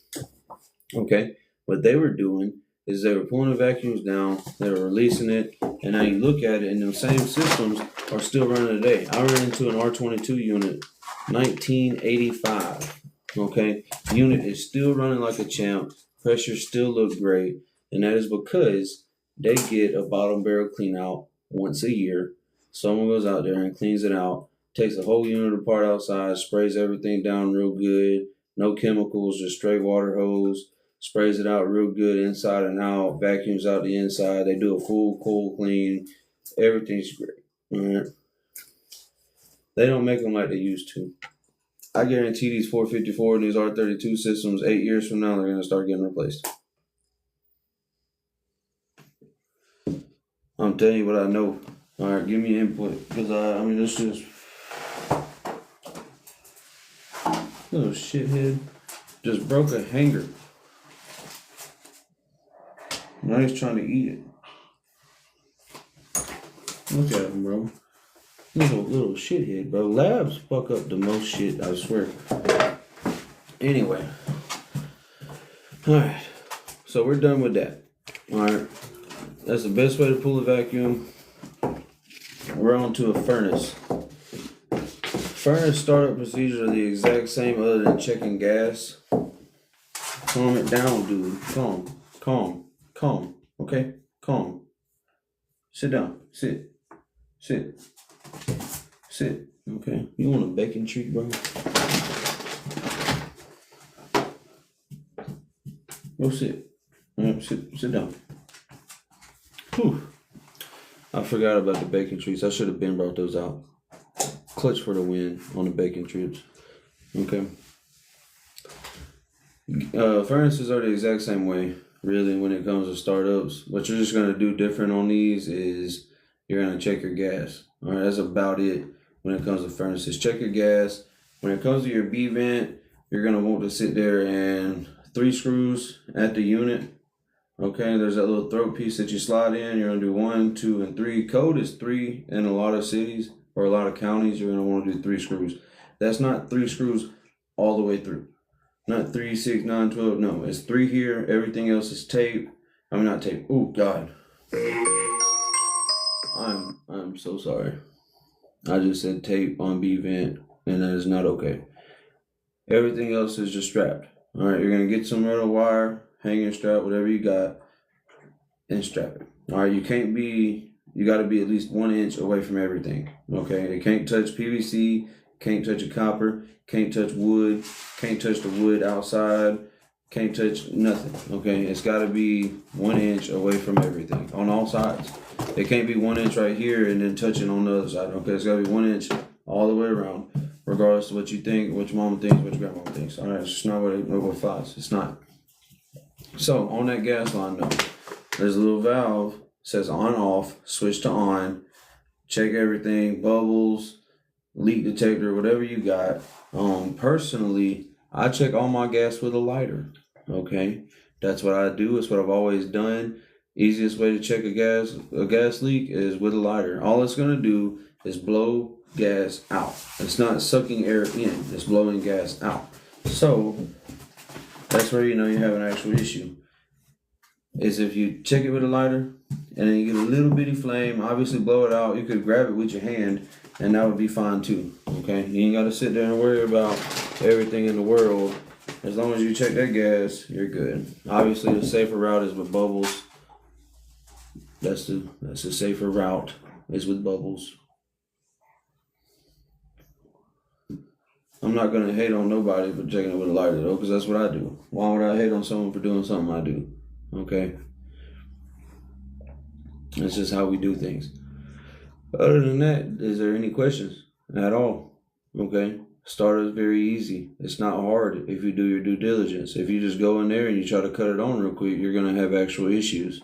[SPEAKER 1] Okay, what they were doing is they were pulling the vacuums down, they were releasing it, and now you look at it, and those same systems are still running today. I ran into an R22 unit, 1985. Okay, unit is still running like a champ. Pressure still looks great, and that is because they get a bottom barrel clean out once a year. Someone goes out there and cleans it out, takes the whole unit apart outside, sprays everything down real good, no chemicals, just straight water hose, sprays it out real good inside and out, vacuums out the inside. They do a full cold clean. Everything's great. All right. They don't make them like they used to. I guarantee these 454 and these R32 systems, 8 years from now, they're going to start getting replaced. I'm telling you what I know. All right, give me input, because I mean, this is little shithead just broke a hanger. Now he's trying to eat it. Look at him, bro. Little shithead, bro. Labs fuck up the most shit, I swear. Anyway. Alright. So we're done with that. Alright. That's the best way to pull a vacuum. We're on to a furnace. Furnace startup procedures are the exact same other than checking gas. Calm it down, dude. Calm. Okay? Calm. Sit down. Sit. Okay? You want a bacon treat, bro? Go sit. Sit down. Whew. I forgot about the bacon treats. I should have been brought those out. Clutch for the win on the bacon treats. Okay. Furnaces are the exact same way, really, when it comes to startups. What you're just going to do different on these is you're going to check your gas. All right, that's about it. when it comes to furnaces. Check your gas. When it comes to your B vent, you're gonna want to sit there and 3 screws at the unit. Okay, there's that little throat piece that you slide in. You're gonna do 1, 2, and 3. Code is 3 in a lot of cities or a lot of counties. You're gonna want to do 3 screws. That's not 3 screws all the way through. Not 3, 6, 9, 12. No, it's 3 here. Everything else is tape. I mean, not tape. Oh God, I'm so sorry. I just said tape on B vent, and that is not okay. Everything else is just strapped. All right, you're gonna get some metal wire, hanging strap, whatever you got, and strap it. All right, you got to be at least 1 inch away from everything. Okay, it can't touch PVC, can't touch a copper, can't touch wood, can't touch the wood outside, can't touch nothing. Okay, it's got to be 1 inch away from everything on all sides. It can't be 1 inch right here and then touching on the other side. Okay, it's got to be 1 inch all the way around, regardless of what you think, what your mama thinks, what your grandmama thinks. All right, it's just not what it flies. It's not. So on that gas line, though, there's a little valve, says on off, switch to on, check everything, bubbles, leak detector, whatever you got. Personally, I check all my gas with a lighter. Okay, that's what I do. It's what I've always done. Easiest way to check a gas leak is with a lighter. All it's gonna do is blow gas out. It's not sucking air in, it's blowing gas out. So that's where you know you have an actual issue. Is if you check it with a lighter and then you get a little bitty flame, obviously blow it out. You could grab it with your hand and that would be fine too. Okay, you ain't gotta sit there and worry about everything in the world. As long as you check that gas, you're good. Obviously the safer route is with bubbles. That's the safer route, is with bubbles. I'm not gonna hate on nobody for checking it with a lighter though, because that's what I do. Why would I hate on someone for doing something I do? Okay, that's just how we do things. Other than that, is there any questions at all? Okay, starter is very easy. It's not hard if you do your due diligence. If you just go in there and you try to cut it on real quick, you're gonna have actual issues.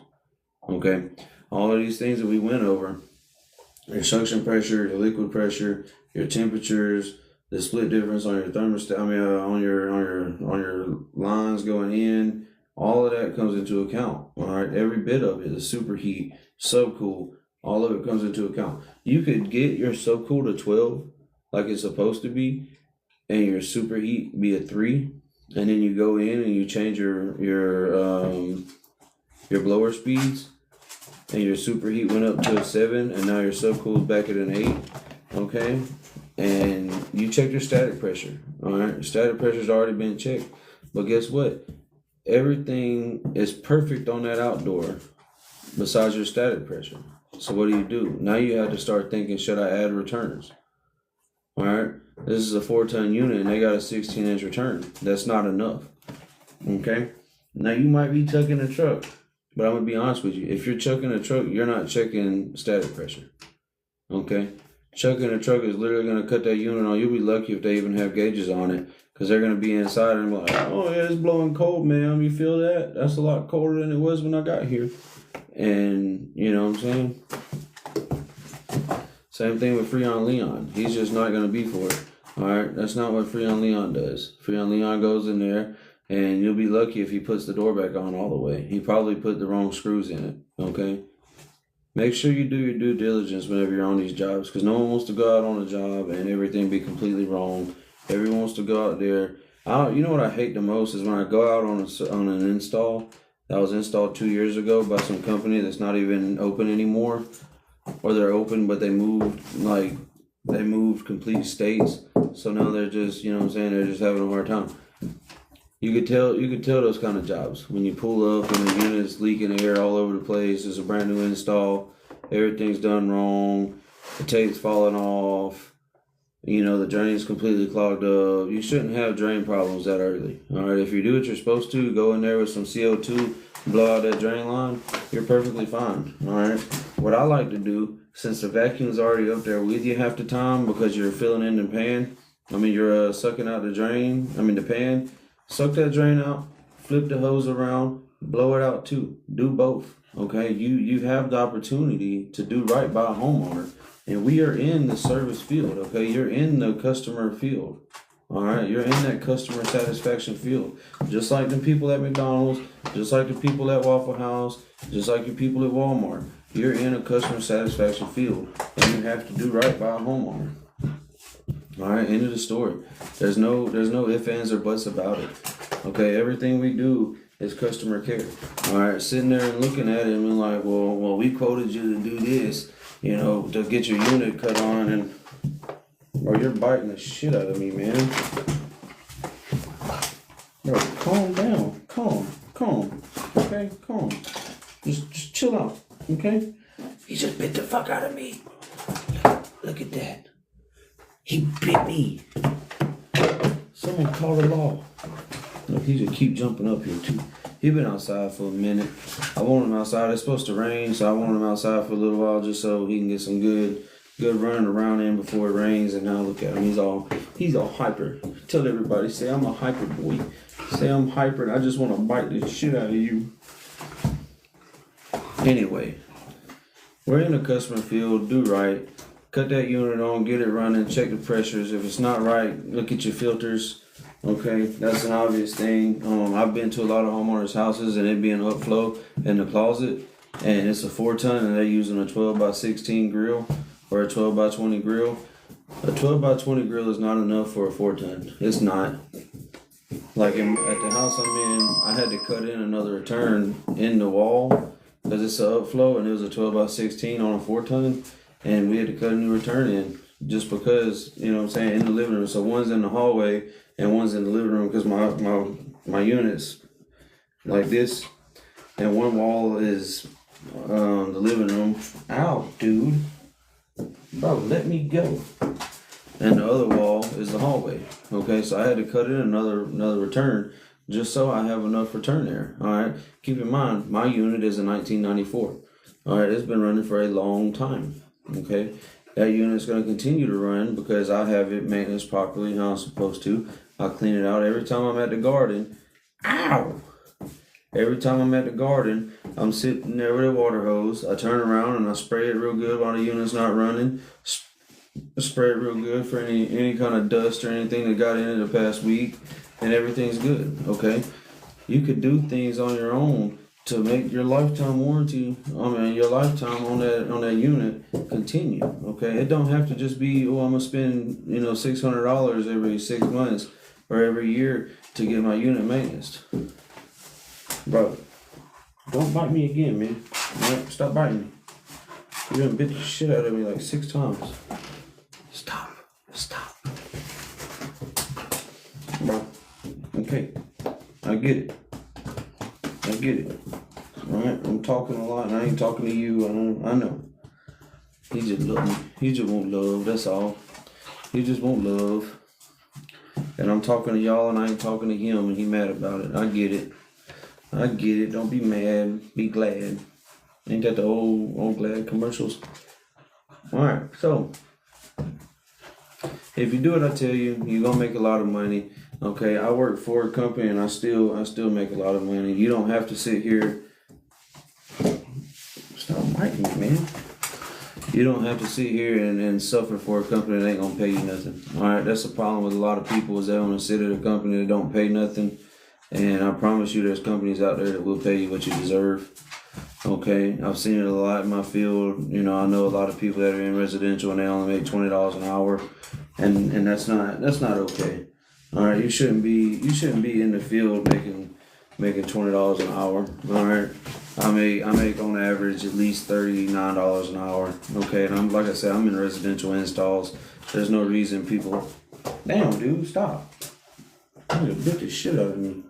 [SPEAKER 1] Okay, all of these things that we went over, your suction pressure, your liquid pressure, your temperatures, the split difference on your thermostat, on your lines going in, all of that comes into account. All right, every bit of it, the superheat, subcool, all of it comes into account. You could get your subcool to 12 like it's supposed to be, and your superheat be a 3, and then you go in and you change your blower speeds, and your superheat went up to a 7, and now your subcool is back at an 8. Okay, and you check your static pressure. All right, your static pressure's already been checked, but guess what? Everything is perfect on that outdoor besides your static pressure. So what do? Now you have to start thinking, should I add returns? All right, this is a 4-ton unit and they got a 16-inch return. That's not enough. Okay, now you might be chucking a truck, but I'm gonna be honest with you. If you're chucking a truck, you're not checking static pressure. Okay, chucking a truck is literally gonna cut that unit on. You'll be lucky if they even have gauges on it, because they're gonna be inside and be like, oh yeah, it's blowing cold, ma'am. You feel that? That's a lot colder than it was when I got here. And you know what I'm saying? Same thing with Freon Leon. He's just not gonna be for it. All right, that's not what Freon Leon does. Freon Leon goes in there, and you'll be lucky if he puts the door back on all the way. He probably put the wrong screws in it. Okay. Make sure you do your due diligence whenever you're on these jobs, because no one wants to go out on a job and everything be completely wrong. Everyone wants to go out there. You know what I hate the most is when I go out on an install that was installed 2 years ago by some company that's not even open anymore, or they're open but they moved complete states, so now they're just, you know what I'm saying, they're just having a hard time. You could tell those kind of jobs when you pull up and the unit's leaking air all over the place. It's a brand new install, everything's done wrong, the tape's falling off. You know, the drain's completely clogged up. You shouldn't have drain problems that early. All right, if you do what you're supposed to, go in there with some CO2, blow out that drain line, you're perfectly fine. All right, what I like to do, since the vacuum's already up there with you half the time because you're filling in the pan, you're sucking out the pan, suck that drain out, flip the hose around, blow it out too. Do both. Okay, you have the opportunity to do right by a homeowner. And we are in the service field, okay? You're in the customer field. All right, you're in that customer satisfaction field. Just like the people at McDonald's, just like the people at Waffle House, just like the people at Walmart. You're in a customer satisfaction field, and you have to do right by a homeowner. All right, end of the story. There's no ifs, ands, or buts about it. Okay, everything we do is customer care. All right, sitting there and looking at it and being like, well, we quoted you to do this, to get your unit cut on, and bro, you're biting the shit out of me, man. Bro, calm down. Calm. Okay, calm. Just chill out, okay? He just bit the fuck out of me. Look at that. He bit me. Someone call the law. Look, he just keep jumping up here too. He been outside for a minute. I want him outside. It's supposed to rain, so I want him outside for a little while just so he can get some good running around in before it rains. And now look at him. He's all hyper. Tell everybody, say I'm a hyper boy. Say I'm hyper and I just want to bite the shit out of you. Anyway, we're in the customer field. Do right. Cut that unit on, get it running, check the pressures. If it's not right, look at your filters. Okay, that's an obvious thing. I've been to a lot of homeowners' houses and it be an upflow in the closet, and it's a 4-ton and they're using a 12x16 grill or a 12x20 grill. A 12x20 grill is not enough for a 4-ton. It's not. Like at the house I'm in, I had to cut in another return in the wall because it's an upflow and it was a 12x16 on a 4-ton. And we had to cut a new return in just because, in the living room. So one's in the hallway and one's in the living room because my unit's like this. And one wall is the living room. Ow, dude. Bro, let me go. And the other wall is the hallway. Okay, so I had to cut in another return just so I have enough return there. All right, keep in mind, my unit is a 1994. All right, it's been running for a long time. Okay, that unit is going to continue to run because I have it maintenance properly how I'm supposed to. I clean it out every time I'm at the garden. Ow! Every time I'm at the garden, I'm sitting there with a water hose. I turn around and I spray it real good while the unit's not running. Spray it real good for any kind of dust or anything that got in it the past week, and everything's good. Okay, you could do things on your own to make your lifetime warranty, your lifetime on that unit continue. Okay, it don't have to just be, I'm gonna spend $600 every 6 months or every year to get my unit maintenance. Bro, don't bite me again, man. Right, stop biting me. You done bit the shit out of me like 6 times. Stop. Bro, okay, I get it. Alright, I'm talking a lot and I ain't talking to you. I know. He just love me. He just won't love, that's all. He just won't love. And I'm talking to y'all and I ain't talking to him and he mad about it. I get it. Don't be mad. Be glad. Ain't that the old glad commercials? Alright, so if you do what I tell you, you're gonna make a lot of money. Okay, I work for a company and I still make a lot of money. You don't have to sit here. Stop biting me, man. You don't have to sit here and suffer for a company that ain't gonna pay you nothing. Alright, that's the problem with a lot of people is they want to sit at a company that don't pay nothing. And I promise you there's companies out there that will pay you what you deserve. Okay, I've seen it a lot in my field. I know a lot of people that are in residential and they only make $20 an hour. And that's not okay. All right, you shouldn't be in the field making $20 an hour. All right, I make on average at least $39 an hour. Okay, and like I said, I'm in residential installs. There's no reason people. Damn, dude, stop! You just bit the shit out of me.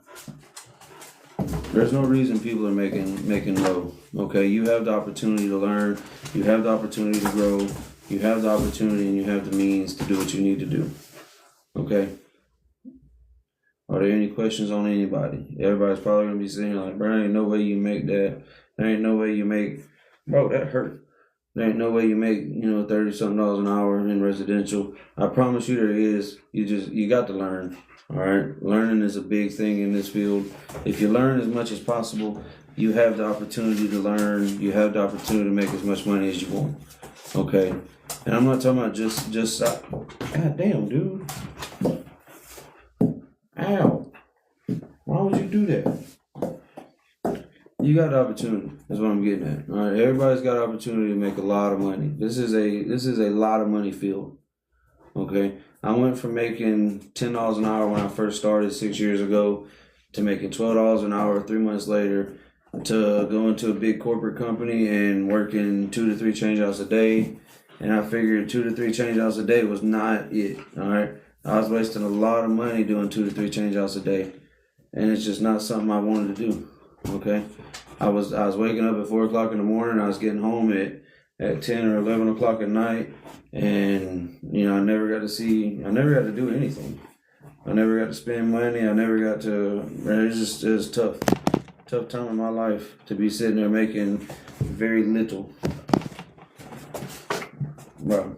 [SPEAKER 1] There's no reason people are making low. Okay, you have the opportunity to learn. You have the opportunity to grow. You have the opportunity and you have the means to do what you need to do. Okay. Are there any questions on anybody? Everybody's probably gonna be saying like, bro, there ain't no way you make that. There ain't no way you make, bro, that hurt. There ain't no way you make, $30-something an hour in residential. I promise you there is. You got to learn. All right. Learning is a big thing in this field. If you learn as much as possible, you have the opportunity to learn. You have the opportunity to make as much money as you want. Okay. And I'm not talking about just God damn, dude. Ow. Why would you do that? You got the opportunity. That's what I'm getting at. All right, everybody's got an opportunity to make a lot of money. This is a lot of money field. Okay, I went from making $10 an hour when I first started 6 years ago to making $12 an hour 3 months later, to going to a big corporate company and working 2 to 3 changeouts a day. And I figured 2 to 3 changeouts a day was not it. All right, I was wasting a lot of money doing 2 to 3 changeouts a day, and it's just not something I wanted to do. Okay, I was waking up at 4 o'clock in the morning. I was getting home at 10 or 11 o'clock at night, and I never got to do anything. I never got to spend money. I never got to. It was tough time in my life to be sitting there making very little. Bro,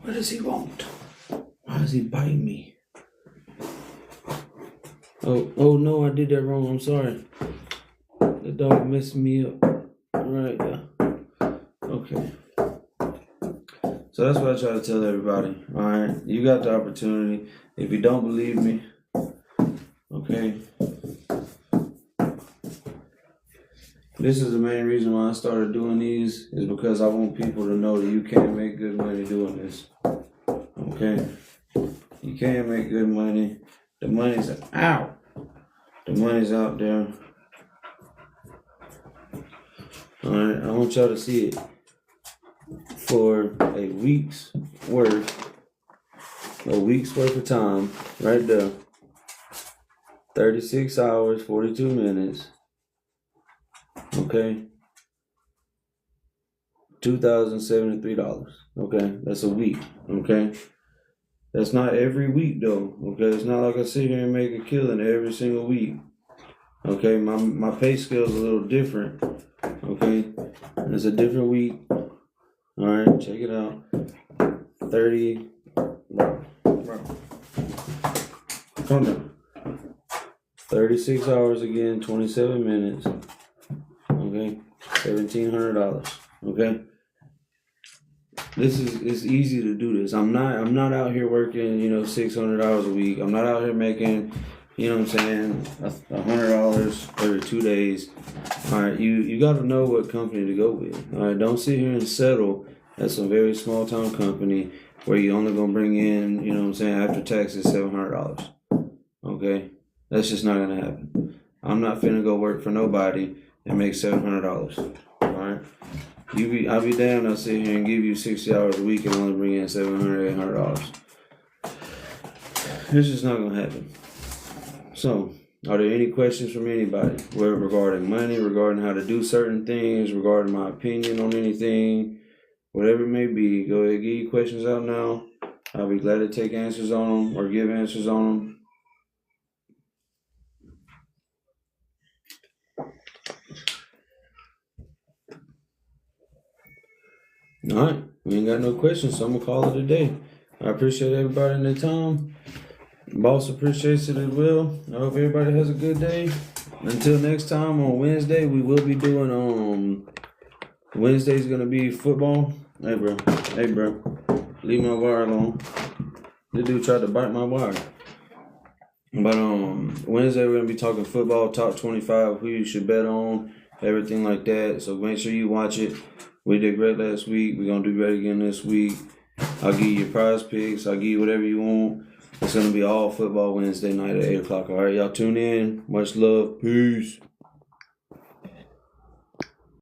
[SPEAKER 1] what does he want? Why is he biting me? Oh no, I did that wrong. I'm sorry. The dog messed me up. Right there. Okay. So that's what I try to tell everybody. Alright, you got the opportunity. If you don't believe me, okay. This is the main reason why I started doing these, is because I want people to know that you can make good money doing this. Okay? You can make good money. The money's out. The money's out there. Alright, I want y'all to see it. For a week's worth of time, right there. 36 hours, 42 minutes. Okay. $2,073. Okay, that's a week. Okay. That's not every week though. Okay, it's not like I sit here and make a killing every single week. Okay, my pay scale is a little different. Okay, it's a different week. All right, check it out. 30. Bro. Calm down. 36 hours again, 27 minutes. Okay, $1,700. Okay. It's easy to do this. I'm not out here working, 600 hours a week. I'm not out here making, $100 every 2 days. All right, you got to know what company to go with. All right, don't sit here and settle at some very small town company where you only gonna bring in, after taxes $700. Okay, that's just not gonna happen. I'm not finna go work for nobody and make $700. All right. I'll be damned I'll sit here and give you 60 hours a week and only bring in $700, $800. It's just not gonna happen. So, are there any questions from anybody regarding money, regarding how to do certain things, regarding my opinion on anything, whatever it may be? Go ahead, get your questions out now. I'll be glad to take answers on them or give answers on them. All right, we ain't got no questions, so I'm gonna call it a day. I appreciate everybody in their time. Boss appreciates it as well. I hope everybody has a good day. Until next time on Wednesday, we will be doing Wednesday's gonna be football. Hey bro, leave my wire alone. This dude tried to bite my wire. But Wednesday we're gonna be talking football, top 25, who you should bet on, everything like that. So make sure you watch it. We did great last week. We're going to do great again this week. I'll give you your prize picks. I'll give you whatever you want. It's going to be all football Wednesday night at 8 o'clock. All right, y'all tune in. Much love. Peace.